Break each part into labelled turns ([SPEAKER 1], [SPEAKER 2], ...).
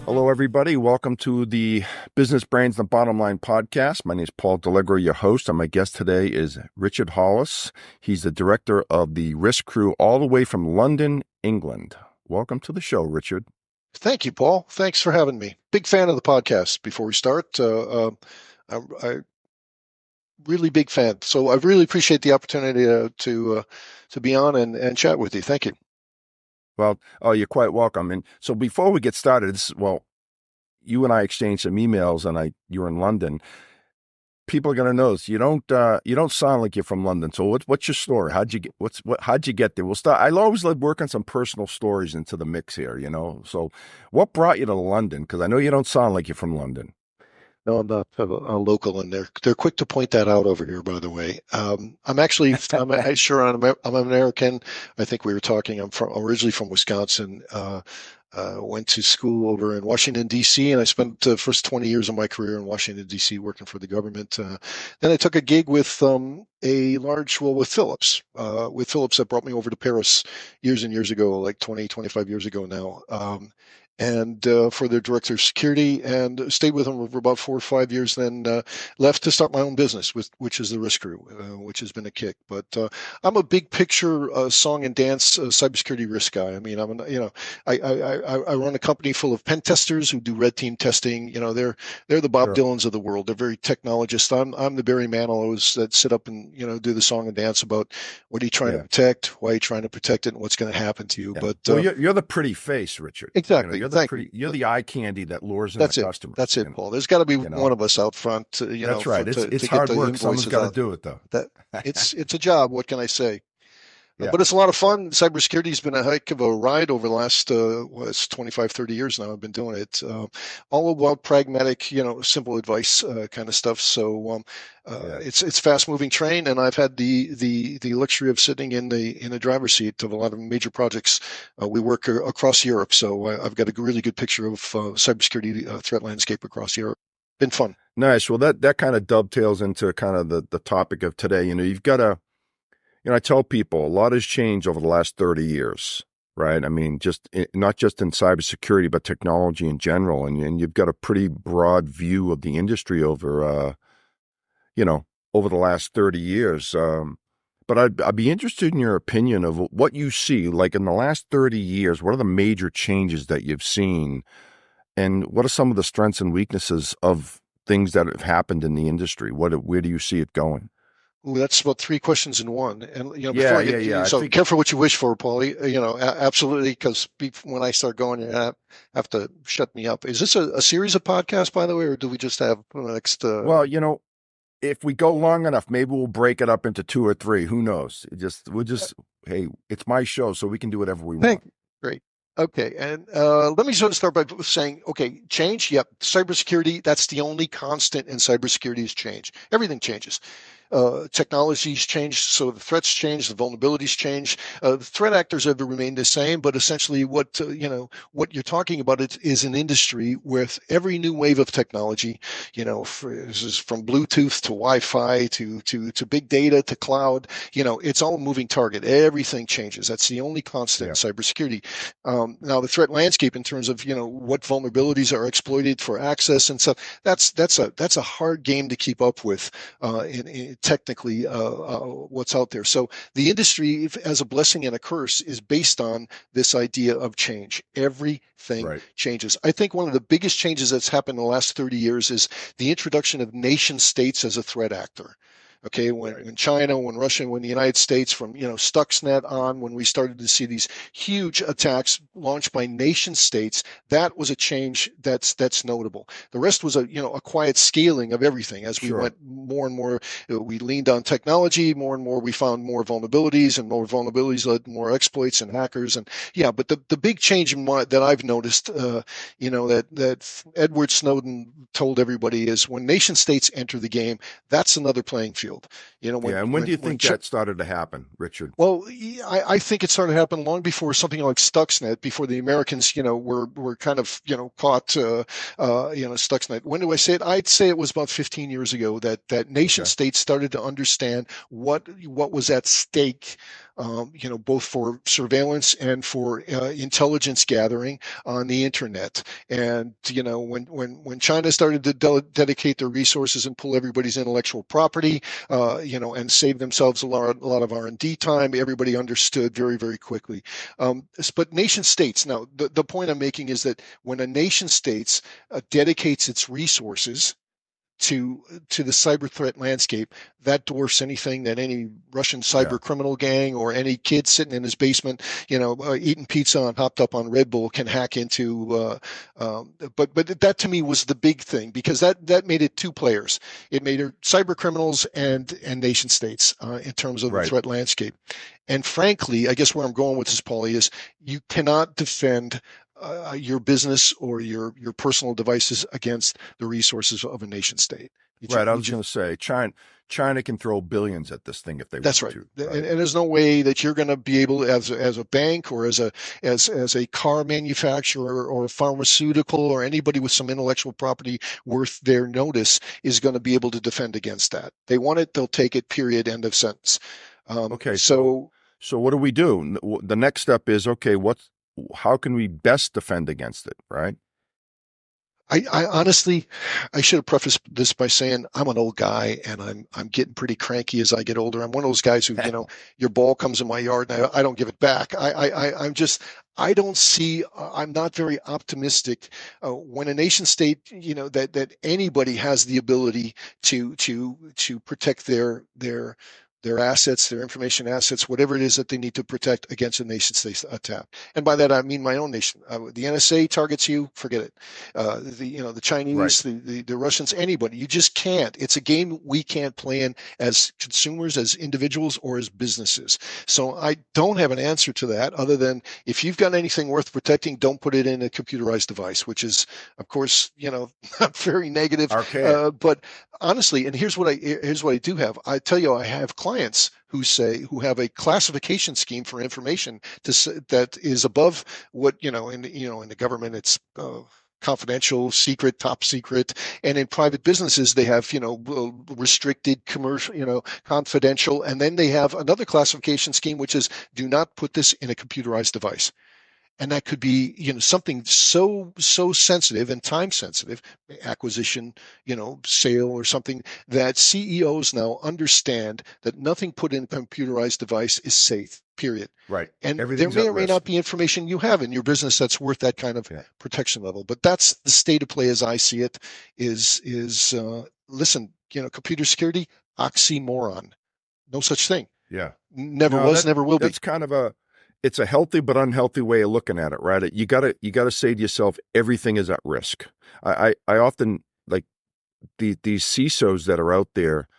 [SPEAKER 1] Hello, everybody. Welcome to the Business Brains and Bottom Line podcast. My name is Paul Delegro, your host, and my guest today is Richard Hollis. He's the director of the Risk Crew all the way from London, England. Welcome to the show, Richard.
[SPEAKER 2] Thank you, Paul. Thanks for having me. Big fan of the podcast. Before we start, I really big fan. So I really appreciate the opportunity to be on and chat with you. Thank you.
[SPEAKER 1] Well, you're quite welcome. And so before we get started, you and I exchanged some emails, and you're in London. People are going to notice you don't sound like you're from London. So what's your story? How'd you get there? We'll start. I always love working some personal stories into the mix here. So what brought you to London? Because I know you don't sound like you're from London.
[SPEAKER 2] No, I'm not a local, and they're quick to point that out over here. By the way, I'm American. I think we were talking. I'm originally from Wisconsin. Went to school over in Washington, D.C., and I spent the first 20 years of my career in Washington, D.C., working for the government. Then I took a gig with Philips. With Philips, that brought me over to Paris years and years ago, like 20, 25 years ago now. And for their director of security, and stayed with them for about 4 or 5 years, then left to start my own business, which is the Risk Crew, which has been a kick. But I'm a big picture song and dance cybersecurity risk guy. I mean, I run a company full of pen testers who do red team testing. They're the Bob Dylans of the world. They're very technologist. I'm the Barry Manilow's that sit up and do the song and dance about what are you trying to protect, why are you trying to protect it, and what's going to happen to you.
[SPEAKER 1] Yeah. But you're the pretty face, Richard.
[SPEAKER 2] Exactly.
[SPEAKER 1] You're the eye candy that lures in
[SPEAKER 2] the
[SPEAKER 1] customer.
[SPEAKER 2] That's it, Paul. There's got to be one of us out front.
[SPEAKER 1] That's right. It's hard work. Someone's got to do it, though.
[SPEAKER 2] It's a job. What can I say?
[SPEAKER 1] Yeah.
[SPEAKER 2] But it's a lot of fun. Cybersecurity has been a heck of a ride over the last, it's 25, 30 years now I've been doing it. All about pragmatic, simple advice kind of stuff. So it's fast-moving train, and I've had the luxury of sitting in the driver's seat of a lot of major projects. We work across Europe, so I've got a really good picture of cybersecurity threat landscape across Europe. Been fun.
[SPEAKER 1] Nice. Well, that kind of dovetails into kind of the topic of today. You've got to. I tell people a lot has changed over the last 30 years, right? I mean, not just in cybersecurity, but technology in general. And you've got a pretty broad view of the industry over the last 30 years. But I'd be interested in your opinion of what you see, like in the last 30 years, what are the major changes that you've seen? And what are some of the strengths and weaknesses of things that have happened in the industry? Where do you see it going?
[SPEAKER 2] Ooh, that's about 3 questions in one. And
[SPEAKER 1] So
[SPEAKER 2] be careful what you wish for, Paulie. Absolutely, because when I start going, you have to shut me up. Is this a series of podcasts, by the way, or do we just have the next?
[SPEAKER 1] Well, if we go long enough, maybe we'll break it up into 2 or 3. Who knows? Hey, it's my show, so we can do whatever we want.
[SPEAKER 2] Great. Okay, and let me sort of start by saying, okay, change. Yep, cybersecurity. That's the only constant in cybersecurity is change. Everything changes. Technologies change, so the threats change, the vulnerabilities change. The threat actors have remained the same, but essentially what you're talking about is an industry with every new wave of technology. This is from Bluetooth to Wi-Fi to big data to cloud. It's all a moving target. Everything changes. That's the only constant in cybersecurity. Now the threat landscape in terms of what vulnerabilities are exploited for access and stuff. That's a hard game to keep up with technically what's out there. So the industry, as a blessing and a curse, is based on this idea of change. Everything changes. I think one of the biggest changes that's happened in the last 30 years is the introduction of nation states as a threat actor. Okay, when China, when Russia, when the United States, from Stuxnet on, when we started to see these huge attacks launched by nation states, that was a change that's notable. The rest was a quiet scaling of everything as we went more and more. We leaned on technology more and more. We found more vulnerabilities, and more vulnerabilities led to more exploits and hackers. And but the big change that I've noticed, that Edward Snowden told everybody is when nation states enter the game, that's another playing field. field. You know,
[SPEAKER 1] Yeah. And when do you
[SPEAKER 2] when
[SPEAKER 1] think that started to happen, Richard?
[SPEAKER 2] well, I think it started happening long before something like Stuxnet, before the Americans, were kind of, caught, Stuxnet. When do I say it? I'd say it was about 15 years ago that nation
[SPEAKER 1] Okay.
[SPEAKER 2] states started to understand what was at stake, both for surveillance and for intelligence gathering on the internet. And when China started to dedicate their resources and pull everybody's intellectual property, and save themselves a lot of R&D time. Everybody understood very, very quickly. But nation states, now, the point I'm making is that when a nation states dedicates its resources to the cyber threat landscape, that dwarfs anything that any Russian
[SPEAKER 1] Yeah.
[SPEAKER 2] cyber criminal gang or any kid sitting in his basement, eating pizza and hopped up on Red Bull can hack into. But that to me was the big thing, because that made it two players. It made it cyber criminals and nation states in terms of the
[SPEAKER 1] Right.
[SPEAKER 2] threat landscape. And frankly, I guess where I'm going with this, Paulie, is you cannot defend your business or your personal devices against the resources of a nation state.
[SPEAKER 1] Right. I was going to say China can throw billions at this thing if they
[SPEAKER 2] That's
[SPEAKER 1] want
[SPEAKER 2] right.
[SPEAKER 1] to.
[SPEAKER 2] And
[SPEAKER 1] Right.
[SPEAKER 2] there's no way that you're going to be able, as a bank or as a car manufacturer or a pharmaceutical or anybody with some intellectual property worth their notice, is going to be able to defend against that. They want it, they'll take it. Period. End of sentence.
[SPEAKER 1] Okay.
[SPEAKER 2] So
[SPEAKER 1] So what do we do? The next step is, okay, how can we best defend against it? Right.
[SPEAKER 2] I honestly, I should have prefaced this by saying I'm an old guy and I'm getting pretty cranky as I get older. I'm one of those guys who, your ball comes in my yard and I don't give it back. I'm just, I don't see, I'm not very optimistic when a nation state, that anybody has the ability to protect their assets, their information assets, whatever it is that they need to protect against a nation state attack. And by that I mean my own nation. The NSA targets you, forget it. The
[SPEAKER 1] Right.
[SPEAKER 2] Chinese, the Russians, anybody. You just can't. It's a game we can't play in as consumers, as individuals, or as businesses. So I don't have an answer to that, other than if you've got anything worth protecting, don't put it in a computerized device, which is, of course, very negative.
[SPEAKER 1] Archaic.
[SPEAKER 2] But honestly, and here's what I do have. I tell you, I have clients who have a classification scheme for information that is above what, in the government it's confidential, secret, top secret, and in private businesses they have, restricted, commercial, confidential, and then they have another classification scheme which is, do not put this in a computerized device. And that could be, something so sensitive and time sensitive, acquisition, sale or something, that CEOs now understand that nothing put in a computerized device is safe. Period.
[SPEAKER 1] Right.
[SPEAKER 2] And there
[SPEAKER 1] Everything's
[SPEAKER 2] may
[SPEAKER 1] at
[SPEAKER 2] or may
[SPEAKER 1] risk.
[SPEAKER 2] not be information you have in your business that's worth that kind of
[SPEAKER 1] Yeah.
[SPEAKER 2] protection level. But that's the state of play as I see it. Listen, computer security, oxymoron. No such thing.
[SPEAKER 1] Yeah.
[SPEAKER 2] Never
[SPEAKER 1] No,
[SPEAKER 2] was, never will be.
[SPEAKER 1] that's kind of it's a healthy but unhealthy way of looking at it, right? You gotta say to yourself, everything is at risk. I often like these CISOs that are out there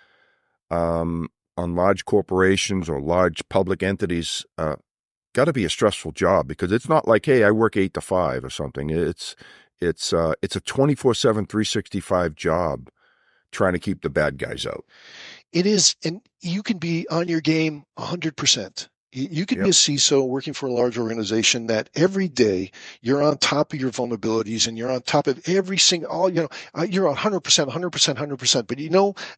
[SPEAKER 1] on large corporations or large public entities. Got to be a stressful job, because it's not like, hey, I work 8 to 5 or something. It's a 24/7, 365 job trying to keep the bad guys out.
[SPEAKER 2] It is, and you can be on your game 100%. You could be
[SPEAKER 1] Yep.
[SPEAKER 2] a CISO working for a large organization that every day you're on top of your vulnerabilities and you're on top of every single, you're 100%, 100%, 100%. But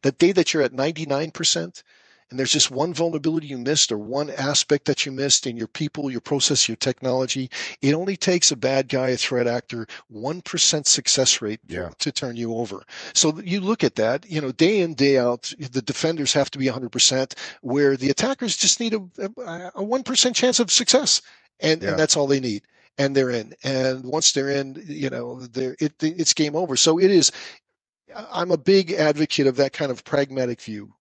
[SPEAKER 2] that day that you're at 99%, and there's just one vulnerability you missed or one aspect that you missed in your people, your process, your technology, it only takes a bad guy, a threat actor, 1% success rate
[SPEAKER 1] Yeah.
[SPEAKER 2] to turn you over. So you look at that, day in, day out, the defenders have to be 100%, where the attackers just need a 1% chance of success. And
[SPEAKER 1] Yeah.
[SPEAKER 2] that's all they need. And they're in. And once they're in, it's game over. So it is, I'm a big advocate of that kind of pragmatic view.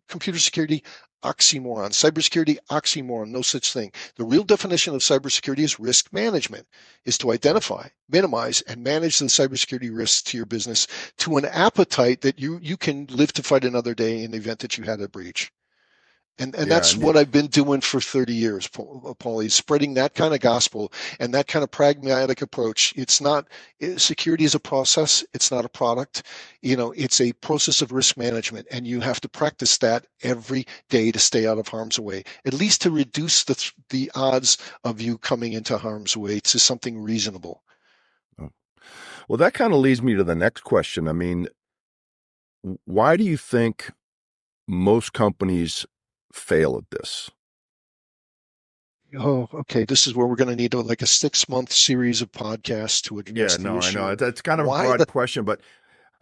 [SPEAKER 2] Computer security, oxymoron. Cybersecurity, oxymoron. No such thing. The real definition of cybersecurity is risk management, is to identify, minimize, and manage the cybersecurity risks to your business to an appetite that you can live to fight another day in the event that you had a breach. And
[SPEAKER 1] Yeah,
[SPEAKER 2] that's what I've been doing for 30 years, Paulie, spreading that kind of gospel and that kind of pragmatic approach. It's not security is a process. It's not a product. It's a process of risk management, and you have to practice that every day to stay out of harm's way, at least to reduce the odds of you coming into harm's way to something reasonable.
[SPEAKER 1] well, that kind of leads me to the next question. I mean, why do you think most companies fail at this?
[SPEAKER 2] Oh, okay. This is where we're going to need like a 6-month series of podcasts to
[SPEAKER 1] Yeah,
[SPEAKER 2] address the
[SPEAKER 1] no, I know
[SPEAKER 2] issue.
[SPEAKER 1] that's kind of a
[SPEAKER 2] Why
[SPEAKER 1] broad
[SPEAKER 2] the
[SPEAKER 1] question, but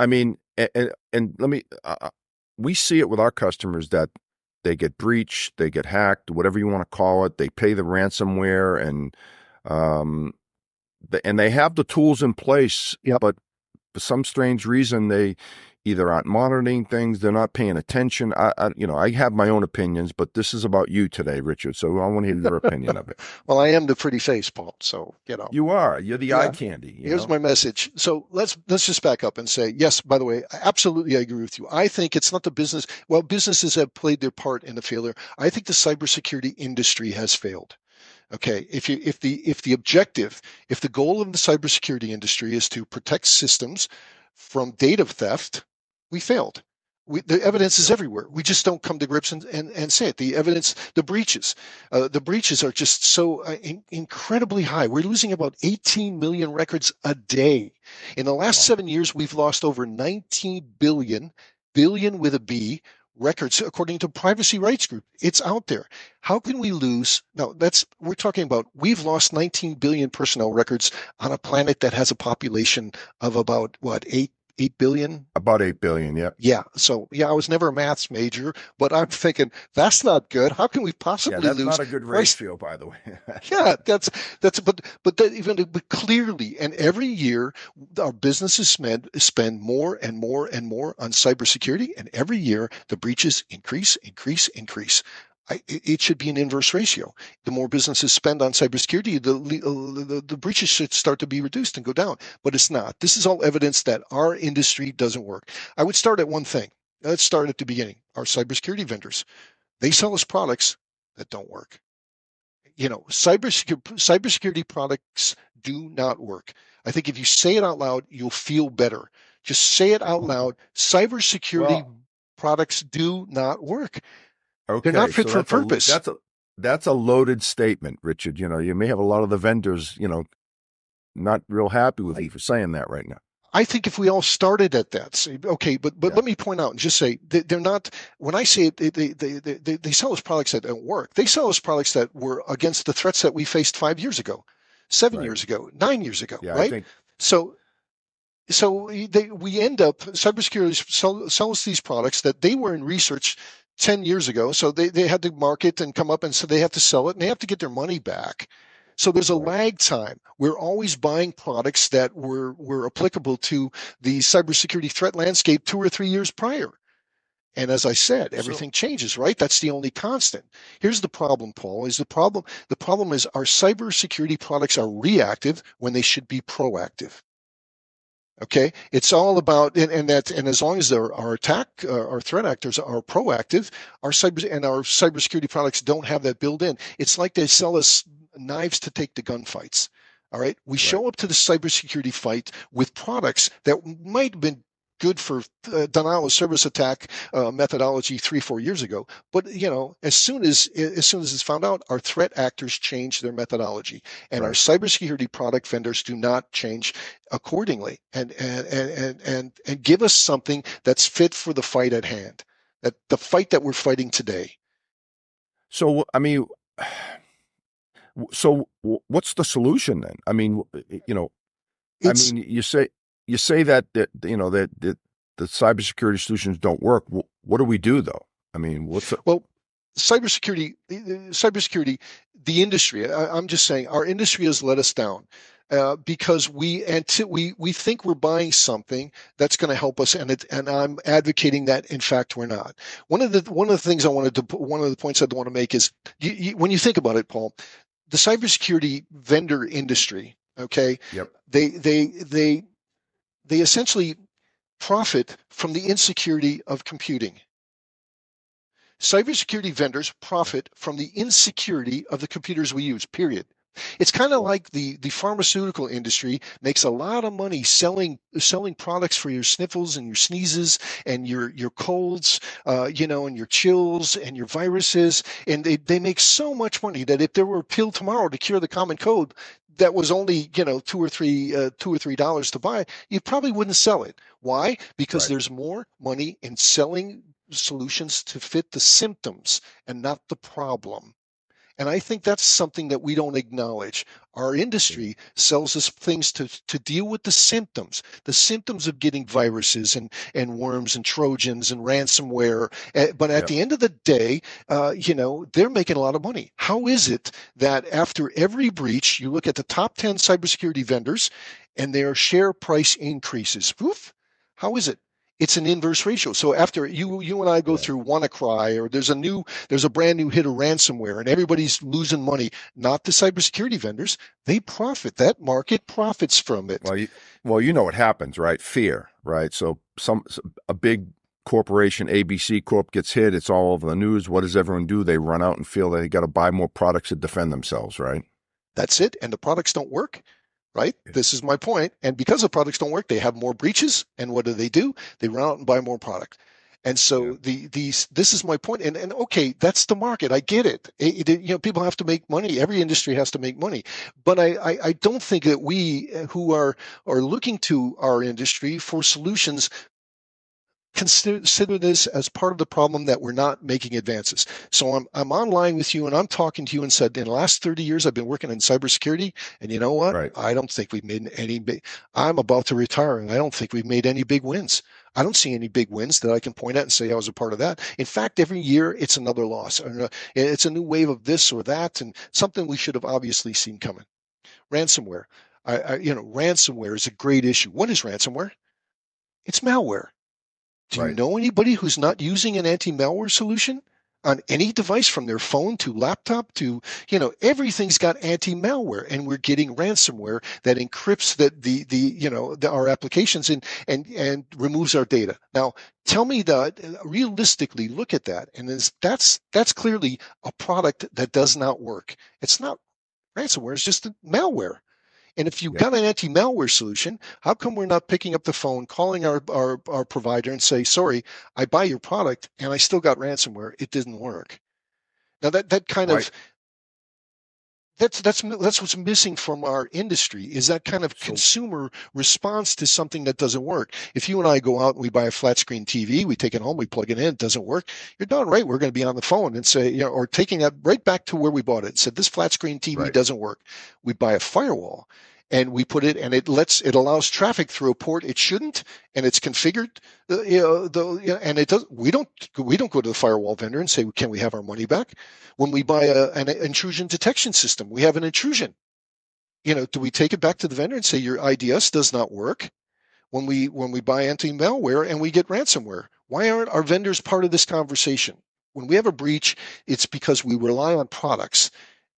[SPEAKER 1] I mean, and let me, we see it with our customers that they get breached, they get hacked, whatever you want to call it. They pay the ransomware, um, and they have the tools in place,
[SPEAKER 2] Yep.
[SPEAKER 1] but for some strange reason, they either aren't monitoring things, they're not paying attention. I have my own opinions, but this is about you today, Richard. So I want to hear your opinion of it.
[SPEAKER 2] Well, I am the pretty face, Paul. So,
[SPEAKER 1] You're the eye
[SPEAKER 2] yeah.
[SPEAKER 1] candy,
[SPEAKER 2] Here's my message. So let's just back up and say, yes, by the way, absolutely I agree with you. I think it's not the business. Well, businesses have played their part in the failure. I think the cybersecurity industry has failed. Okay, if the goal of the cybersecurity industry is to protect systems from data theft, we failed. The evidence is
[SPEAKER 1] Yep.
[SPEAKER 2] everywhere. We just don't come to grips and say it. The evidence, the breaches are just so incredibly high. We're losing about 18 million records a day. In the last
[SPEAKER 1] Wow.
[SPEAKER 2] 7 years, we've lost over 19 billion with a B, records according to Privacy Rights Group. It's out there. How can we lose? No, we're talking about we've lost 19 billion personnel records on a planet that has a population of about what, 8 billion?
[SPEAKER 1] About 8 billion. Yep.
[SPEAKER 2] Yeah. So yeah, I was never a maths major, but I'm thinking that's not good. How can we
[SPEAKER 1] Yeah,
[SPEAKER 2] possibly
[SPEAKER 1] that's
[SPEAKER 2] lose
[SPEAKER 1] not a good
[SPEAKER 2] price?
[SPEAKER 1] ratio, by the way.
[SPEAKER 2] Yeah, but clearly, and every year our businesses spend more and more and more on cybersecurity, and every year the breaches increase. It should be an inverse ratio. The more businesses spend on cybersecurity, the breaches should start to be reduced and go down. But it's not. This is all evidence that our industry doesn't work. I would start at one thing. Let's start at the beginning. Our cybersecurity vendors, they sell us products that don't work. Cybersecurity products do not work. I think if you say it out loud, you'll feel better. Just say it out loud. Cybersecurity
[SPEAKER 1] Well,
[SPEAKER 2] products do not work. They're not
[SPEAKER 1] okay,
[SPEAKER 2] fit
[SPEAKER 1] so
[SPEAKER 2] for purpose.
[SPEAKER 1] that's a loaded statement, Richard. You may have a lot of the vendors, not real happy with you for saying that right now.
[SPEAKER 2] I think if we all started at that, say, okay, but
[SPEAKER 1] Yeah,
[SPEAKER 2] let me point out and just say they're not. When I say it, they sell us products that don't work. They sell us products that were against the threats that we faced 5 years ago, seven
[SPEAKER 1] right.
[SPEAKER 2] years ago, 9 years ago,
[SPEAKER 1] Yeah, I
[SPEAKER 2] right?
[SPEAKER 1] think
[SPEAKER 2] So we end up cybersecurity sell us these products that they were in research 10 years ago. So they had to market and come up, and so they have to sell it and they have to get their money back. So there's a
[SPEAKER 1] right.
[SPEAKER 2] lag time. We're always buying products that were applicable to the cybersecurity threat landscape 2 or 3 years prior. And as I said,
[SPEAKER 1] So
[SPEAKER 2] everything changes, right? That's the only constant. Here's the problem, Paul, is the problem is our cybersecurity products are reactive when they should be proactive. Okay, it's all about and as long as our threat actors are proactive, our cybersecurity products don't have that built in. It's like they sell us knives to take the gunfights. All right, we
[SPEAKER 1] right.
[SPEAKER 2] show up to the cybersecurity fight with products that might have been good for denial of service attack methodology 3 4 years ago, but as soon as it's found out, our threat actors change their methodology, and our
[SPEAKER 1] Right.
[SPEAKER 2] cybersecurity product vendors do not change accordingly and give us something that's fit for the fight at hand, that the fight that we're fighting today.
[SPEAKER 1] So I mean, what's the solution then? I mean, I
[SPEAKER 2] It's
[SPEAKER 1] mean, you say that the cybersecurity solutions don't work. What do we do though? I mean, what's the,
[SPEAKER 2] well cybersecurity, the industry, I'm just saying our industry has let us down because we think we're buying something that's going to help us, and I'm advocating that in fact we're not. One of the things one of the points I want to make is when you think about it, Paul, the cybersecurity vendor industry, okay,
[SPEAKER 1] yep,
[SPEAKER 2] they they they they essentially profit from the insecurity of computing. Cybersecurity vendors profit from the insecurity of the computers we use, period. It's kind of like the pharmaceutical industry makes a lot of money selling products for your sniffles and your sneezes and your colds, and your chills and your viruses, and they make so much money that if there were a pill tomorrow to cure the common cold that was only $2 or $3 to buy, you probably wouldn't sell it. Why? Because
[SPEAKER 1] Right.
[SPEAKER 2] there's more money in selling solutions to fit the symptoms and not the problem. And I think that's something that we don't acknowledge. Our industry sells us things to deal with the symptoms of getting viruses and worms and Trojans and ransomware. But at
[SPEAKER 1] Yeah.
[SPEAKER 2] the end of the day, they're making a lot of money. How is it that after every breach, you look at the top 10 cybersecurity vendors and their share price increases? Oof, how is it? It's an inverse ratio. So after you and I go
[SPEAKER 1] Yeah.
[SPEAKER 2] through WannaCry, or there's a brand new hit of ransomware, and everybody's losing money, not the cybersecurity vendors. They profit. That market profits from it.
[SPEAKER 1] Well, you know what happens, right? Fear, right? So a big corporation, ABC Corp, gets hit. It's all over the news. What does everyone do? They run out and feel that they got to buy more products to defend themselves, right?
[SPEAKER 2] That's it. And the products don't work, right?
[SPEAKER 1] Yeah.
[SPEAKER 2] This is my point. And because the products don't work, they have more breaches. And what do? They run out and buy more product. And
[SPEAKER 1] Yeah.
[SPEAKER 2] so this is my point. And okay, that's the market. I get it. People have to make money. Every industry has to make money. But I don't think that we who are looking to our industry for solutions consider this as part of the problem that we're not making advances. So I'm online with you and I'm talking to you and said, in the last 30 years, I've been working in cybersecurity. And you know what?
[SPEAKER 1] Right.
[SPEAKER 2] I don't think we've made any big, I'm about to retire and I don't think we've made any big wins. I don't see any big wins that I can point at and say I was a part of that. In fact, every year it's another loss. It's a new wave of this or that, and something we should have obviously seen coming. Ransomware. Ransomware is a great issue. What is ransomware? It's malware. Do you
[SPEAKER 1] Right.
[SPEAKER 2] know anybody who's not using an anti-malware solution on any device, from their phone to laptop to, everything's got anti-malware, and we're getting ransomware that encrypts our applications and removes our data. Now, tell me that realistically, look at that, and that's clearly a product that does not work. It's not ransomware; it's just malware. And if you've
[SPEAKER 1] Yeah.
[SPEAKER 2] got an anti-malware solution, how come we're not picking up the phone, calling our provider and say, sorry, I buy your product and I still got ransomware. It didn't work. Now that kind
[SPEAKER 1] Right.
[SPEAKER 2] of that's what's missing from our industry, is that kind of
[SPEAKER 1] So
[SPEAKER 2] consumer response to something that doesn't work. If you and I go out and we buy a flat screen TV, we take it home, we plug it in, it doesn't work. You're darn right, we're going to be on the phone and say, or taking that right back to where we bought it. Said this flat screen TV
[SPEAKER 1] right.
[SPEAKER 2] doesn't work. We buy a firewall and we put it, and it allows traffic through a port it shouldn't, and it's configured, and it does. We don't go to the firewall vendor and say, can we have our money back? When we buy an intrusion detection system, we have an intrusion. Do we take it back to the vendor and say your IDS does not work? When we buy anti-malware and we get ransomware, why aren't our vendors part of this conversation? When we have a breach, it's because we rely on products,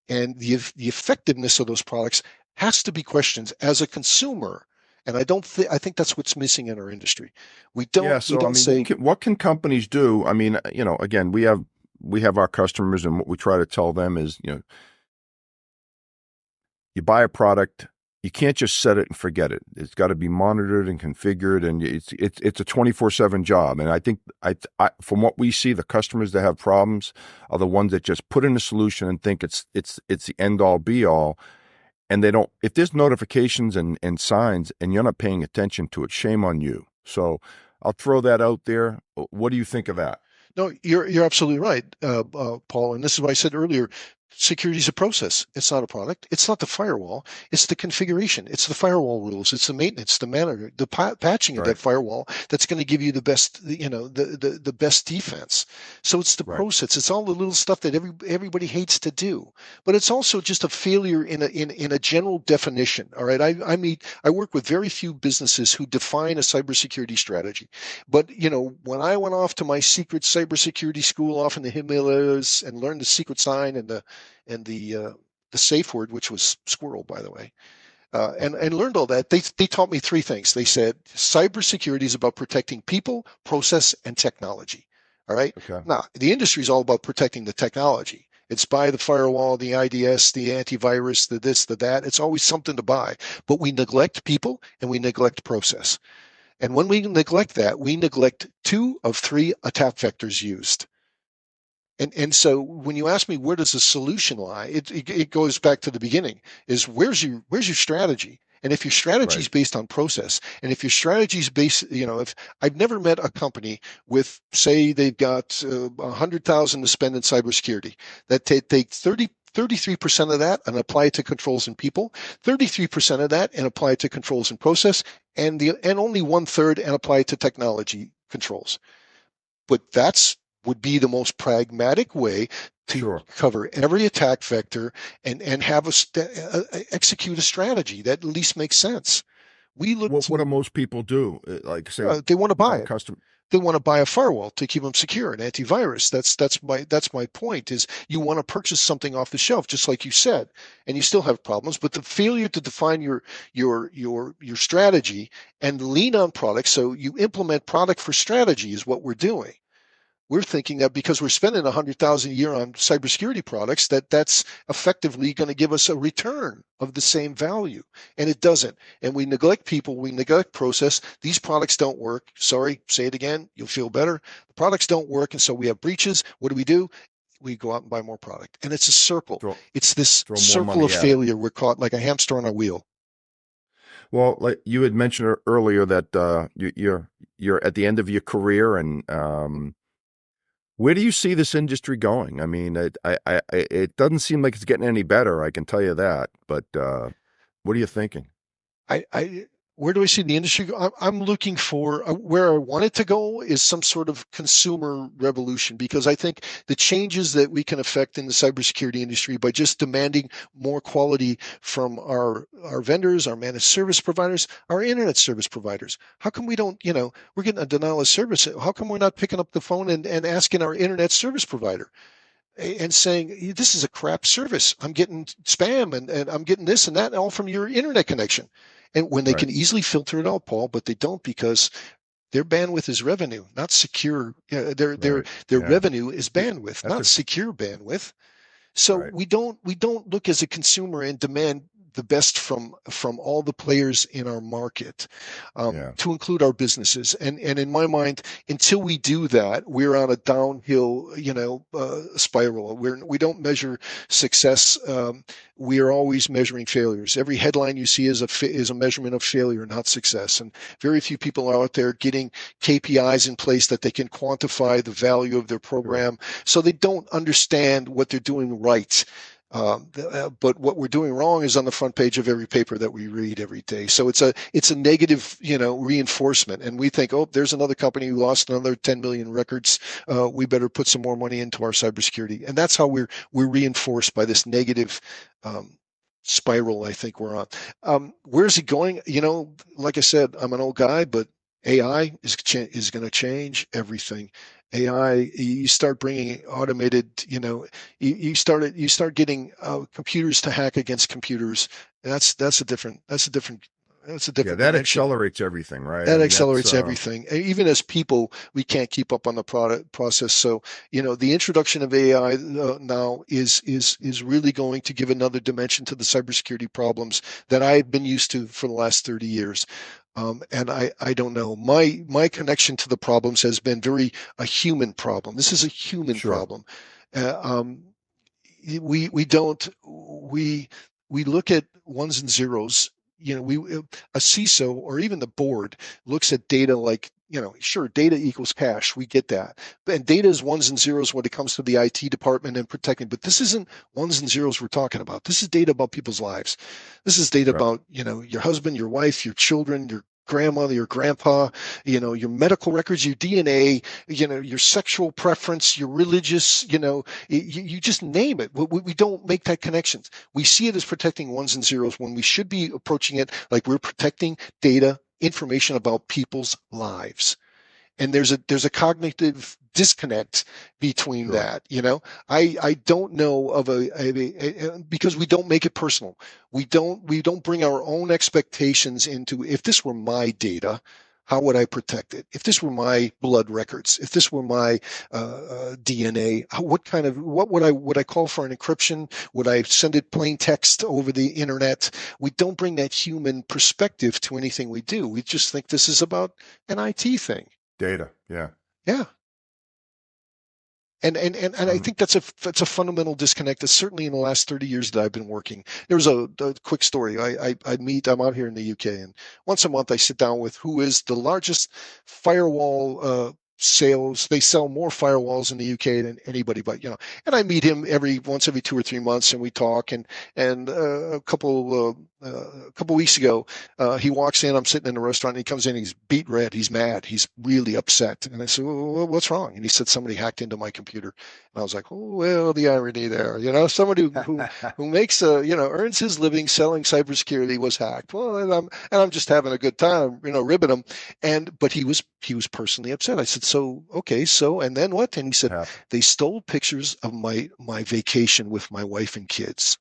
[SPEAKER 2] and the effectiveness of those products has to be questioned as a consumer. And I think that's what's missing in our industry. We
[SPEAKER 1] Yeah.
[SPEAKER 2] don't
[SPEAKER 1] So I mean,
[SPEAKER 2] say,
[SPEAKER 1] what can companies do? I mean, again, we have our customers, and what we try to tell them is, you buy a product, you can't just set it and forget it. It's got to be monitored and configured, and it's a 24/7 job. And I think from what we see, the customers that have problems are the ones that just put in a solution and think it's the end all be all, and they don't. If there's notifications and signs and you're not paying attention to it, shame on you. So I'll throw that out there. What do you think of that?
[SPEAKER 2] no, you're absolutely right, Paul. And this is what I said earlier. Security is a process. It's not a product. It's not the firewall. It's the configuration. It's the firewall rules. It's the maintenance, the manager, the patching of
[SPEAKER 1] Right.
[SPEAKER 2] that firewall that's going to give you the best, the best defense. So it's the
[SPEAKER 1] Right.
[SPEAKER 2] process. It's all the little stuff that everybody hates to do. But it's also just a failure in a general definition. All right. I work with very few businesses who define a cybersecurity strategy. But when I went off to my secret cybersecurity school off in the Himalayas and learned the secret sign and the safe word, which was squirrel, by the way, and learned all that, they taught me three things. They said cybersecurity is about protecting people, process, and technology. All right.
[SPEAKER 1] Okay.
[SPEAKER 2] Now, the industry is all about protecting the technology. It's buy the firewall, the IDS, the antivirus, the this, the that. It's always something to buy. But we neglect people and we neglect process. And when we neglect that, we neglect two of three attack vectors used. And so when you ask me where does the solution lie, it goes back to the beginning, is where's your strategy? And if your strategy
[SPEAKER 1] Right.
[SPEAKER 2] is based on process, and if your strategy is based, if I've never met a company with, say, they've got 100,000 to spend in cybersecurity, that take 33% of that and apply it to controls and people, 33% of that and apply it to controls and process, and only one third and apply it to technology controls. But that's would be the most pragmatic way to
[SPEAKER 1] Sure.
[SPEAKER 2] cover every attack vector and have execute a strategy that at least makes sense. We look
[SPEAKER 1] What do
[SPEAKER 2] to
[SPEAKER 1] most people do? Like say,
[SPEAKER 2] they want to buy it.
[SPEAKER 1] custom.
[SPEAKER 2] They want to buy a firewall to keep them secure, an antivirus. That's my point. Is you want to purchase something off the shelf, just like you said, and you still have problems. But the failure to define your strategy and lean on products, so you implement product for strategy, is what we're doing. We're thinking that because we're spending 100,000 a year on cybersecurity products, that's effectively going to give us a return of the same value, and it doesn't. And we neglect people, we neglect process. These products don't work. Sorry, say it again. You'll feel better. The products don't work, and so we have breaches. What do? We go out and buy more product, and it's a circle.
[SPEAKER 1] Throw
[SPEAKER 2] It's this
[SPEAKER 1] throw more
[SPEAKER 2] circle of
[SPEAKER 1] money at it.
[SPEAKER 2] failure. We're caught like a hamster on a wheel.
[SPEAKER 1] Well, like you had mentioned earlier that you're at the end of your career, and where do you see this industry going? I mean, it doesn't seem like it's getting any better. I can tell you that. But what are you thinking?
[SPEAKER 2] I where do I see the industry go? I'm looking for where I want it to go is some sort of consumer revolution, because I think the changes that we can affect in the cybersecurity industry by just demanding more quality from our vendors, our managed service providers, our internet service providers. How come we don't, we're getting a denial of service? How come we're not picking up the phone and asking our internet service provider and saying, this is a crap service. I'm getting spam and I'm getting this and that, all from your internet connection. And when they
[SPEAKER 1] Right.
[SPEAKER 2] can easily filter it out, Paul, but they don't, because their bandwidth is revenue, not secure. Their
[SPEAKER 1] Right. Yeah.
[SPEAKER 2] revenue is
[SPEAKER 1] Yeah.
[SPEAKER 2] bandwidth,
[SPEAKER 1] That's
[SPEAKER 2] not
[SPEAKER 1] a
[SPEAKER 2] secure bandwidth. So
[SPEAKER 1] right.
[SPEAKER 2] we don't look as a consumer and demand the best from all the players in our market,
[SPEAKER 1] Yeah.
[SPEAKER 2] to include our businesses. And in my mind, until we do that, we're on a downhill, spiral. We don't measure success. We are always measuring failures. Every headline you see is a measurement of failure, not success. And very few people are out there getting KPIs in place that they can quantify the value of their
[SPEAKER 1] Sure.
[SPEAKER 2] program. So they don't understand what they're doing right. But what we're doing wrong is on the front page of every paper that we read every day. So it's a negative, reinforcement. And we think, oh, there's another company who lost another 10 million records. We better put some more money into our cybersecurity. And that's how we're reinforced by this negative spiral I think we're on. Where's it going? Like I said, I'm an old guy, but AI is going to change everything. AI, you start bringing automated, you start getting computers to hack against computers. That's a different
[SPEAKER 1] Yeah. That
[SPEAKER 2] dimension.
[SPEAKER 1] accelerates everything, right? I
[SPEAKER 2] That
[SPEAKER 1] mean, that's
[SPEAKER 2] accelerates everything. Even as people, we can't keep up on the product process. So, the introduction of AI now is really going to give another dimension to the cybersecurity problems that I've been used to for the last 30 years. And I don't know. My connection to the problems has been very a human problem. This is a human
[SPEAKER 1] sure.
[SPEAKER 2] problem. Uh, um, we don't we look at ones and zeros. We A CISO or even the board looks at data like, sure, data equals cash. We get that, and data is ones and zeros when it comes to the IT department and protecting. But this isn't ones and zeros we're talking about. This is data about people's lives. This is data
[SPEAKER 1] Right.
[SPEAKER 2] about your husband, your wife, your children, your grandmother, your grandpa, your medical records, your DNA, your sexual preference, your religious, you just name it. We don't make that connections. We see it as protecting ones and zeros when we should be approaching it like we're protecting data, information about people's lives. And there's a cognitive disconnect between
[SPEAKER 1] Sure.
[SPEAKER 2] that. I don't know of because we don't make it personal. We don't bring our own expectations into, if this were my data, how would I protect it? If this were my blood records, if this were my DNA, what would I call for an encryption? Would I send it plain text over the internet? We don't bring that human perspective to anything we do. We just think this is about an IT thing.
[SPEAKER 1] Data. Yeah.
[SPEAKER 2] Yeah. And I think that's a fundamental disconnect. That's certainly in the last 30 years that I've been working. There was a quick story. I'm out here in the UK, and once a month I sit down with who is the largest firewall sales. They sell more firewalls in the UK than anybody, but and I meet him once every 2 or 3 months, and we talk. And a couple weeks ago, he walks in. I'm sitting in a restaurant, and he comes in. He's beet red. He's mad. He's really upset. And I said, well, "What's wrong?" And he said, "Somebody hacked into my computer." And I was like, "Oh, well, the irony there. Somebody who makes earns his living selling cybersecurity was hacked. Well, and I'm just having a good time, ribbing him. But he was personally upset. I said, "So okay, so and then what?" And he said,
[SPEAKER 1] Yeah.
[SPEAKER 2] "They stole pictures of my vacation with my wife and kids.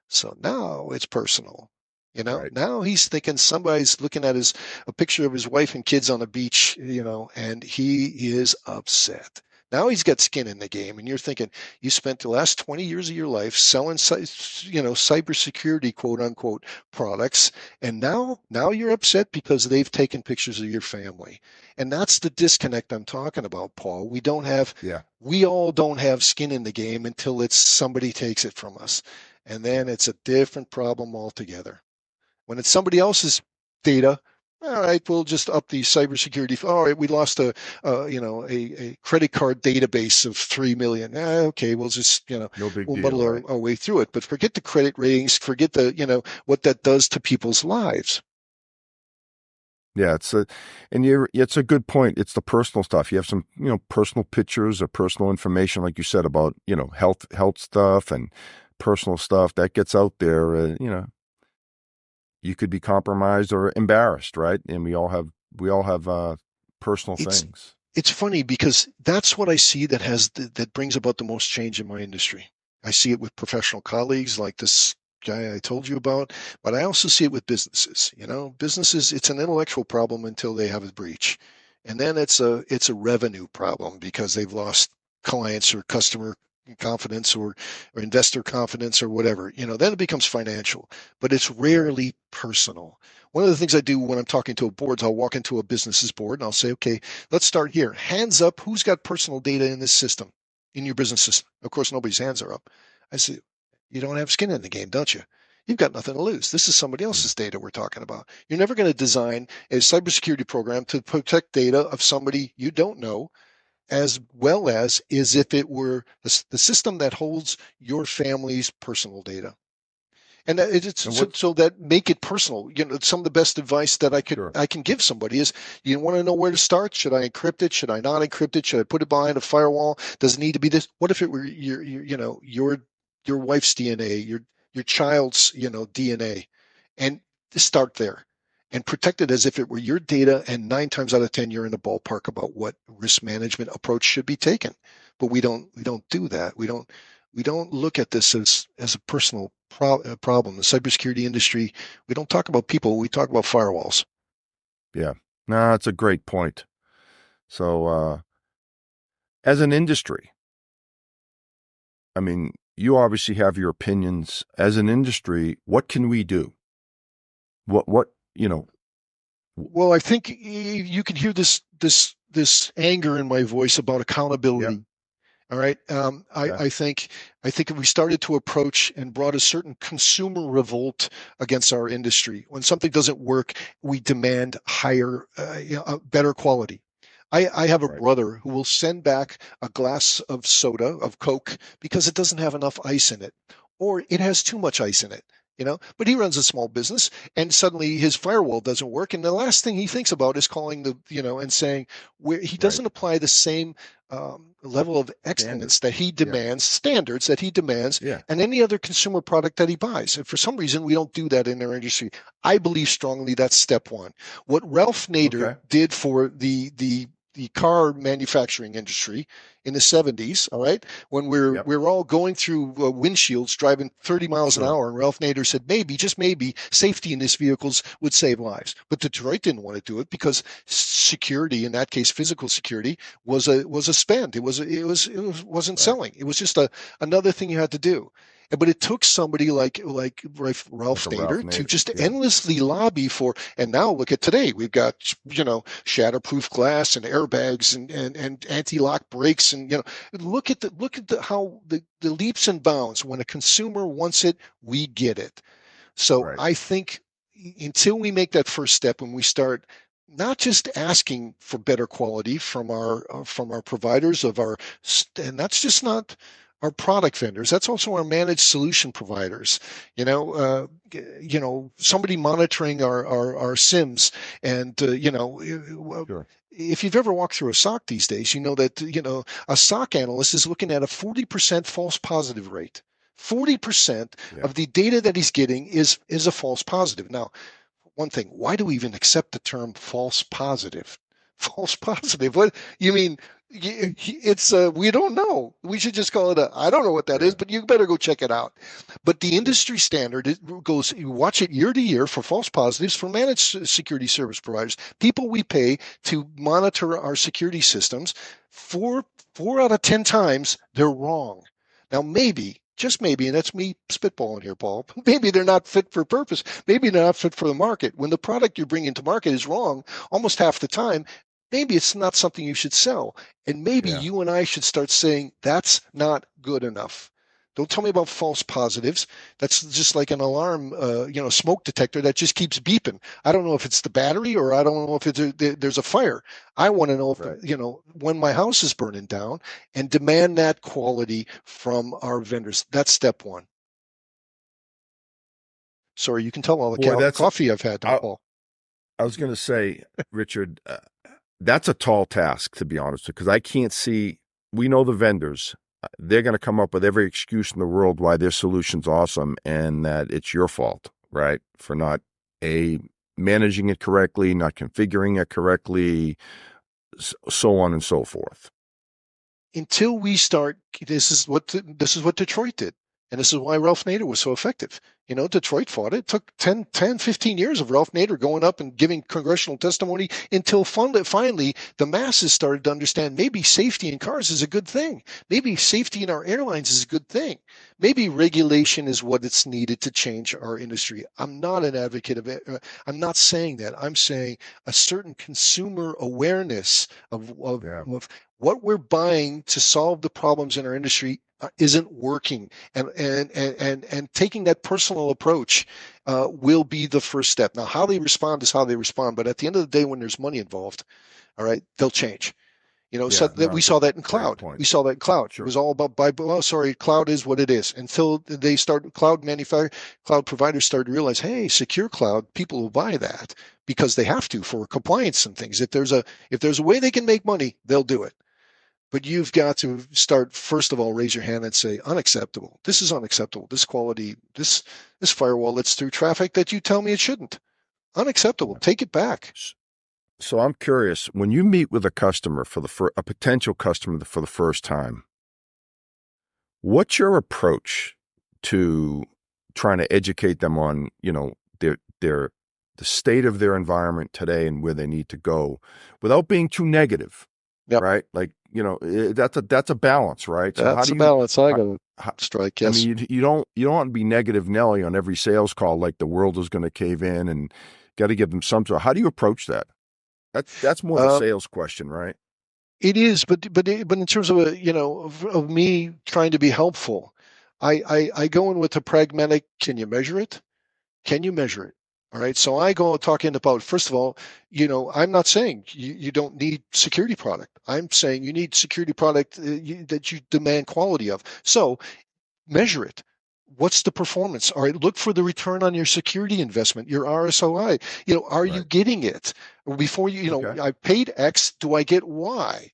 [SPEAKER 2] So now it's personal."
[SPEAKER 1] Right.
[SPEAKER 2] Now he's thinking somebody's looking at a picture of his wife and kids on the beach, and he is upset. Now he's got skin in the game, and you're thinking you spent the last 20 years of your life selling, cybersecurity, quote unquote, products, and now you're upset because they've taken pictures of your family. And that's the disconnect I'm talking about, Paul.
[SPEAKER 1] Yeah.
[SPEAKER 2] We all don't have skin in the game until somebody takes it from us. And then it's a different problem altogether. When it's somebody else's data, all right, we'll just up the cybersecurity. All right, we lost a credit card database of 3 million. Okay, we'll just
[SPEAKER 1] No big
[SPEAKER 2] we'll
[SPEAKER 1] deal.
[SPEAKER 2] muddle
[SPEAKER 1] Right.
[SPEAKER 2] our way through it. But forget the credit ratings. Forget what that does to people's lives.
[SPEAKER 1] Yeah, it's a good point. It's the personal stuff. You have some, personal pictures or personal information, like you said, about, health stuff and personal stuff that gets out there. You could be compromised or embarrassed, right? And we all have personal
[SPEAKER 2] It's
[SPEAKER 1] things.
[SPEAKER 2] it's funny because that's what I see that brings about the most change in my industry. I see it with professional colleagues like this guy I told you about, but I also see it with businesses. Businesses, it's an intellectual problem until they have a breach. And then it's a revenue problem because they've lost clients or customer confidence or investor confidence or whatever. Then it becomes financial, but it's
[SPEAKER 1] Right.
[SPEAKER 2] rarely personal. One of the things I do when I'm talking to boards, I'll walk into a business's board and I'll say, "Okay, let's start here. Hands up, who's got personal data in this system, in your business system?" Of course, nobody's hands are up. I say, "You don't have skin in the game, don't you? You've got nothing to lose. This is somebody
[SPEAKER 1] Mm.
[SPEAKER 2] else's data we're talking about. You're never going to design a cybersecurity program to protect data of somebody you don't know as well as if it were the system that holds your family's personal data." And
[SPEAKER 1] And
[SPEAKER 2] so,
[SPEAKER 1] what's
[SPEAKER 2] so that make it personal. Some of the best advice that
[SPEAKER 1] Sure.
[SPEAKER 2] I can give somebody is, you want to know where to start. Should I encrypt it? Should I not encrypt it? Should I put it behind a firewall? Does it need to be this? What if it were your wife's DNA, your child's DNA, and start there and protect it as if it were your data. And 9 times out of 10, you're in the ballpark about what risk management approach should be taken. But we don't do that. We don't look at this as a personal problem. The cybersecurity industry, we don't talk about people, we talk about firewalls.
[SPEAKER 1] Yeah. No, that's a great point. So, as an industry, I mean, you obviously have your opinions. As an industry, what can we do? What,
[SPEAKER 2] Well, I think you can hear this anger in my voice about
[SPEAKER 1] yeah,
[SPEAKER 2] accountability. All right.
[SPEAKER 1] yeah,
[SPEAKER 2] I think if we started to approach and brought a certain consumer revolt against our industry, when something doesn't work, we demand higher, better quality. I have a
[SPEAKER 1] right.
[SPEAKER 2] brother who will send back a glass of soda, of Coke, because it doesn't have enough ice in it, or it has too much ice in it. But he runs a small business, and suddenly his firewall doesn't work, and the last thing he thinks about is calling and saying where he
[SPEAKER 1] Right.
[SPEAKER 2] doesn't apply the same level of excellence
[SPEAKER 1] Standards.
[SPEAKER 2] that he
[SPEAKER 1] Yeah.
[SPEAKER 2] demands, standards that he demands,
[SPEAKER 1] Yeah.
[SPEAKER 2] and any other consumer product that he buys. And for some reason, we don't do that in our industry. I believe strongly that's step one. What Ralph Nader
[SPEAKER 1] Okay.
[SPEAKER 2] did for the the car manufacturing industry in the 70s, all right, when
[SPEAKER 1] Yep.
[SPEAKER 2] we're all going through windshields driving 30 miles an
[SPEAKER 1] Sure.
[SPEAKER 2] hour, and Ralph Nader said maybe, just maybe, safety in these vehicles would save lives. But Detroit didn't want to do it because security, in that case physical security, was a spend. It wasn't
[SPEAKER 1] Right.
[SPEAKER 2] selling. It was just another thing you had to do. But it took somebody like
[SPEAKER 1] Like
[SPEAKER 2] Ralph
[SPEAKER 1] a Ralph
[SPEAKER 2] Nader to
[SPEAKER 1] Nader.
[SPEAKER 2] just
[SPEAKER 1] Yeah.
[SPEAKER 2] endlessly lobby for. And now look at today. We've got shatterproof glass and airbags and anti-lock brakes, and look at how the leaps and bounds. When a consumer wants it, we get it. So
[SPEAKER 1] Right.
[SPEAKER 2] I think until we make that first step and we start not just asking for better quality from our providers of our, and that's just not our product vendors. That's also our managed solution providers. Somebody monitoring our SIMs, and
[SPEAKER 1] Sure.
[SPEAKER 2] if you've ever walked through a SOC these days, you know that a SOC analyst is looking at a 40% false positive rate. 40%
[SPEAKER 1] Yeah.
[SPEAKER 2] of the data that he's getting is a false positive. Now, one thing, why do we even accept the term false positive? False positive. What you mean? It's we don't know. We should just call it a. I don't know what that is,
[SPEAKER 1] Yeah.
[SPEAKER 2] but you better go check it out. But the
[SPEAKER 1] Yeah.
[SPEAKER 2] industry standard, it goes. You watch it year to year for false positives for managed security service providers, people we pay to monitor our security systems. Four out of 10 times they're wrong. Now maybe, just maybe, and that's me spitballing here, Paul. Maybe they're not fit for purpose. Maybe they're not fit for the market. When the product you're bringing to market is wrong almost half the time, maybe it's not something you should sell. And maybe
[SPEAKER 1] Yeah.
[SPEAKER 2] you and I should start saying that's not good enough. Don't tell me about false positives. That's just like an alarm, smoke detector that just keeps beeping. I don't know if it's the battery, or I don't know if there's a fire. I want to know if,
[SPEAKER 1] Right.
[SPEAKER 2] when my house is burning down, and demand that quality from our vendors. That's step one. Sorry, you can tell all the
[SPEAKER 1] Boy,
[SPEAKER 2] coffee I've had now,
[SPEAKER 1] I,
[SPEAKER 2] Paul.
[SPEAKER 1] I was going to say, Richard, that's a tall task, to be honest, because I can't see, we know the vendors. They're going to come up with every excuse in the world why their solution's awesome and that it's your fault, right? For not managing it correctly, not configuring it correctly, so on and so forth.
[SPEAKER 2] Until we start, this is what Detroit did. And this is why Ralph Nader was so effective. Detroit fought it. It took 10, 15 years of Ralph Nader going up and giving congressional testimony until finally the masses started to understand maybe safety in cars is a good thing. Maybe safety in our airlines is a good thing. Maybe regulation is what it's needed to change our industry. I'm not an advocate of it. I'm not saying that. I'm saying a certain consumer awareness
[SPEAKER 1] Yeah.
[SPEAKER 2] of what we're buying to solve the problems in our industry isn't working, and taking that personal approach will be the first step. Now, how they respond is how they respond, but at the end of the day, when there's money involved, all right, they'll change. So
[SPEAKER 1] Yeah.
[SPEAKER 2] that
[SPEAKER 1] No,
[SPEAKER 2] we
[SPEAKER 1] it's a
[SPEAKER 2] saw that in
[SPEAKER 1] great
[SPEAKER 2] cloud.
[SPEAKER 1] point.
[SPEAKER 2] We saw that in cloud. It
[SPEAKER 1] Sure.
[SPEAKER 2] was all about sorry, cloud is what it is. Until they start cloud providers started to realize, hey, secure cloud, people will buy that because they have to for compliance and things. If there's a way they can make money, they'll do it. But you've got to start, first of all, raise your hand and say, unacceptable. This is unacceptable. This quality, this firewall lets through traffic that you tell me it shouldn't. Unacceptable.
[SPEAKER 1] Yeah.
[SPEAKER 2] Take it back.
[SPEAKER 1] So I'm curious, when you meet with a customer a potential customer for the first time, what's your approach to trying to educate them on, their the state of their environment today and where they need to go without being too negative,
[SPEAKER 2] Yep.
[SPEAKER 1] right? Like, that's a balance, right? So how
[SPEAKER 2] That's
[SPEAKER 1] do
[SPEAKER 2] the
[SPEAKER 1] you
[SPEAKER 2] balance I
[SPEAKER 1] how,
[SPEAKER 2] got to
[SPEAKER 1] how,
[SPEAKER 2] strike.
[SPEAKER 1] I
[SPEAKER 2] Yes.
[SPEAKER 1] mean, you don't want to be negative Nelly on every sales call, like the world is going to cave in, and got to give them some sort. How do you approach that? That's more of a
[SPEAKER 2] Uh,
[SPEAKER 1] sales question, right?
[SPEAKER 2] it is, but in terms of of me trying to be helpful, I go in with a pragmatic. Can you measure it? Can you measure it? All right. So I go talking about, first of all, I'm not saying you don't need security product. I'm saying you need security product that you demand quality of. So measure it. What's the performance? All right. Look for the return on your security investment, your RSOI. Are you
[SPEAKER 1] Right.
[SPEAKER 2] getting it? Before
[SPEAKER 1] Okay.
[SPEAKER 2] I paid X, do I get Y?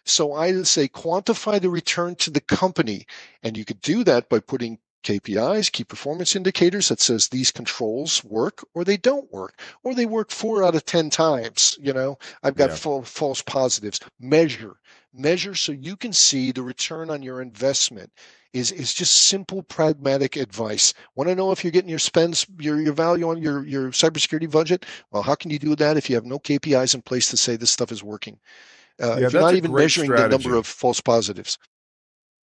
[SPEAKER 2] So I say quantify the return to the company. And you could do that by putting KPIs, key performance indicators that says these controls work or they don't work, or they work 4 out of 10 times. I've got
[SPEAKER 1] Yeah.
[SPEAKER 2] false positives. Measure so you can see the return on your investment. Is just simple pragmatic advice. Want to know if you're getting your spends, your value on your cybersecurity budget? Well, how can you do that if you have no KPIs in place to say this stuff is working?
[SPEAKER 1] Yeah,
[SPEAKER 2] If you're
[SPEAKER 1] that's
[SPEAKER 2] not
[SPEAKER 1] a
[SPEAKER 2] even
[SPEAKER 1] great
[SPEAKER 2] measuring the number
[SPEAKER 1] strategy.
[SPEAKER 2] of false positives.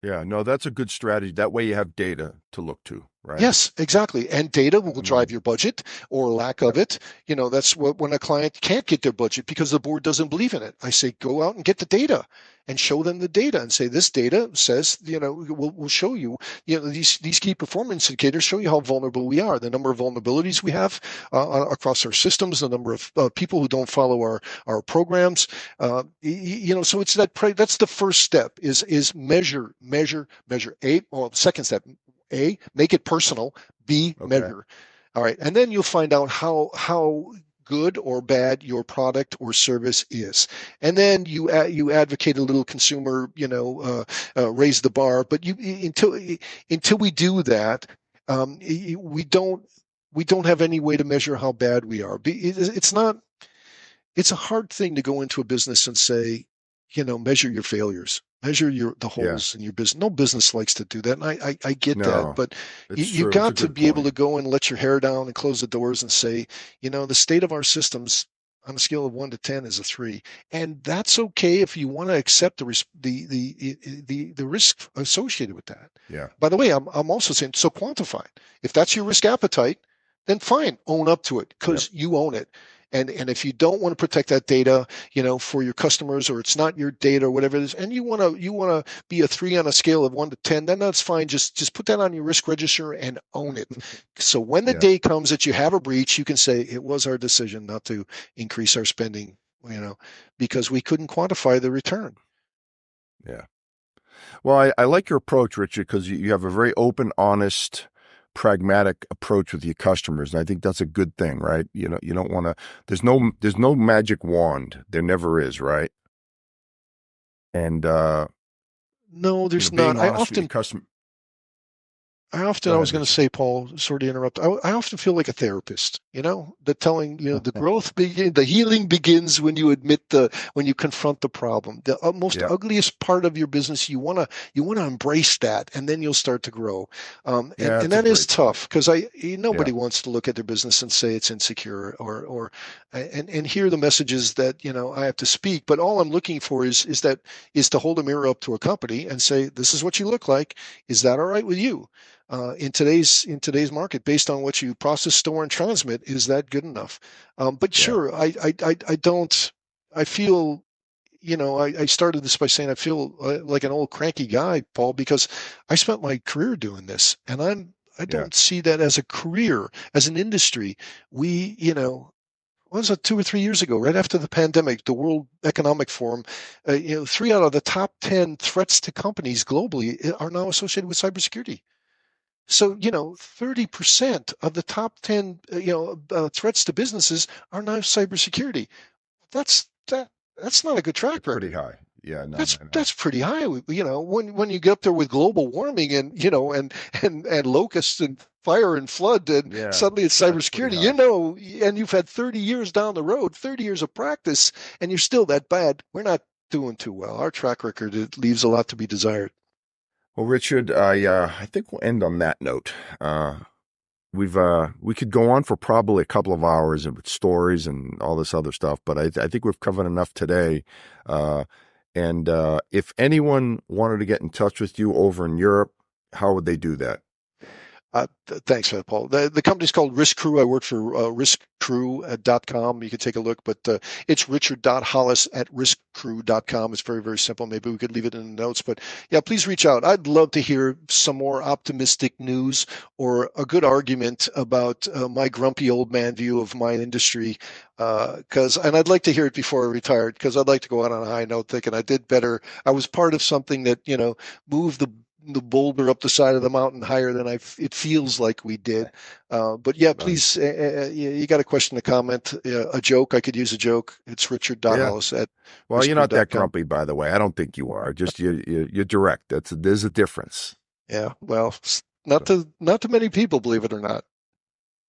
[SPEAKER 1] Yeah, no, that's a good strategy. That way you have data to look to, right?
[SPEAKER 2] Yes, exactly. And data will
[SPEAKER 1] I
[SPEAKER 2] drive
[SPEAKER 1] mean,
[SPEAKER 2] your budget or lack of
[SPEAKER 1] yep.
[SPEAKER 2] it. That's what when a client can't get their budget because the board doesn't believe in it. I say, go out and get the data and show them the data and say, this data says, we'll show you, these key performance indicators show you how vulnerable we are, the number of vulnerabilities we have across our systems, the number of people who don't follow our programs. So it's that's the first step is measure. Well, the second step, A, make it personal. B,
[SPEAKER 1] Okay.
[SPEAKER 2] measure. All right. And then you'll find out how good or bad your product or service is. And then you advocate a little consumer, raise the bar. But until we do that, we don't have any way to measure how bad we are. It's not. It's a hard thing to go into a business and say, measure your failures, measure the
[SPEAKER 1] Yeah.
[SPEAKER 2] holes in your business. No business likes to do that, and I get that.
[SPEAKER 1] No,
[SPEAKER 2] But
[SPEAKER 1] it's
[SPEAKER 2] you
[SPEAKER 1] true. It's a
[SPEAKER 2] got to
[SPEAKER 1] good
[SPEAKER 2] be able
[SPEAKER 1] point.
[SPEAKER 2] to go and let your hair down and close the doors and say, the state of our systems on a scale of 1 to 10 is a 3, and that's okay if you want to accept the risk associated with that.
[SPEAKER 1] Yeah.
[SPEAKER 2] By the way, I'm also saying, so quantify it. If that's your risk appetite, then fine, own up to it
[SPEAKER 1] Yep.
[SPEAKER 2] because you own it. And if you don't want to protect that data, for your customers, or it's not your data or whatever it is, and you want to be a 3 on a scale of 1 to 10, then that's fine. Just put that on your risk register and own it. So when the
[SPEAKER 1] Yeah.
[SPEAKER 2] day comes that you have a breach, you can say it was our decision not to increase our spending, because we couldn't quantify the return.
[SPEAKER 1] Yeah. Well, I like your approach, Richard, because you have a very open, honest, pragmatic approach with your customers, and I think that's a good thing, right? You don't want to. There's no magic wand. There never is, right? And
[SPEAKER 2] No, there's not.
[SPEAKER 1] being honest with your customer. Go
[SPEAKER 2] I
[SPEAKER 1] ahead,
[SPEAKER 2] was going to
[SPEAKER 1] Richard.
[SPEAKER 2] say, Paul, sorry to interrupt. I often feel like a therapist, the healing begins when when you confront the problem. The most
[SPEAKER 1] Yeah.
[SPEAKER 2] ugliest part of your business, you want to embrace that, and then you'll start to grow. And
[SPEAKER 1] Yeah,
[SPEAKER 2] and
[SPEAKER 1] that's a
[SPEAKER 2] that is
[SPEAKER 1] great point.
[SPEAKER 2] tough because
[SPEAKER 1] Yeah.
[SPEAKER 2] nobody wants to look at their business and say it's insecure and hear the messages that, I have to speak. But all I'm looking for is to hold a mirror up to a company and say, this is what you look like. Is that all right with you? In today's market, based on what you process, store, and transmit, is that good enough? But
[SPEAKER 1] Yeah.
[SPEAKER 2] sure, I don't. I feel, I started this by saying I feel like an old cranky guy, Paul, because I spent my career doing this, and I
[SPEAKER 1] Yeah.
[SPEAKER 2] don't see that as a career, as an industry. We, what was it, 2 or 3 years ago, right after the pandemic, the World Economic Forum, 3 out of the top 10 threats to companies globally are now associated with cybersecurity. So, 30% of the top 10, threats to businesses are now cybersecurity. That's not a good track
[SPEAKER 1] It's pretty
[SPEAKER 2] record.
[SPEAKER 1] high. Yeah. No,
[SPEAKER 2] That's
[SPEAKER 1] I know.
[SPEAKER 2] that's pretty high. When you get up there with global warming and and locusts and fire and flood, and
[SPEAKER 1] Yeah,
[SPEAKER 2] suddenly it's
[SPEAKER 1] that's pretty
[SPEAKER 2] cybersecurity,
[SPEAKER 1] high.
[SPEAKER 2] and you've had 30 years down the road, 30 years of practice, and you're still that bad. We're not doing too well. Our track record, it leaves a lot to be desired.
[SPEAKER 1] Well, Richard, I think we'll end on that note. We could go on for probably a couple of hours with stories and all this other stuff, but I think we've covered enough today. And if anyone wanted to get in touch with you over in Europe, how would they do that?
[SPEAKER 2] Thanks for that, Paul. The company's called Risk Crew. I work for riskcrew.com. You can take a look, but it's richard.hollis@riskcrew.com. It's very, very simple. Maybe we could leave it in the notes, but yeah, please reach out. I'd love to hear some more optimistic news or a good argument about my grumpy old man view of my industry. And I'd like to hear it before I retired, because I'd like to go out on a high note thinking I did better. I was part of something that, moved the boulder up the side of the mountain higher than it feels like we did. But yeah,
[SPEAKER 1] Right.
[SPEAKER 2] please, you got a question, a comment, a joke. I could use a joke. It's
[SPEAKER 1] Yeah.
[SPEAKER 2] richard.hollis at
[SPEAKER 1] Well, you're not that
[SPEAKER 2] riskcrew.com.
[SPEAKER 1] grumpy, by the way. I don't think you are. Just you're direct. There's a difference.
[SPEAKER 2] Yeah, well, Not to many people, believe it or not.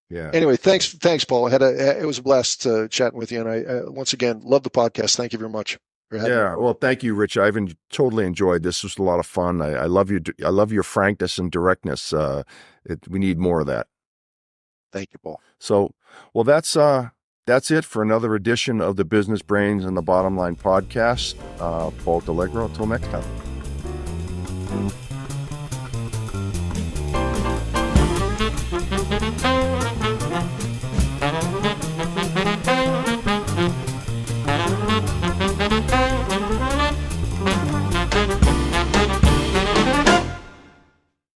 [SPEAKER 1] Yeah.
[SPEAKER 2] Anyway, thanks, Paul. It was a blast chatting with you, and I once again love the podcast. Thank you very much for having me.
[SPEAKER 1] Yeah. Well, thank you, Rich. I've totally enjoyed this. This was a lot of fun. I love you. I love your frankness and directness. We need more of that.
[SPEAKER 2] Thank you, Paul.
[SPEAKER 1] So, well, that's it for another edition of the Business Brains and the Bottom Line podcast. Paul D'Allegro. Until next time.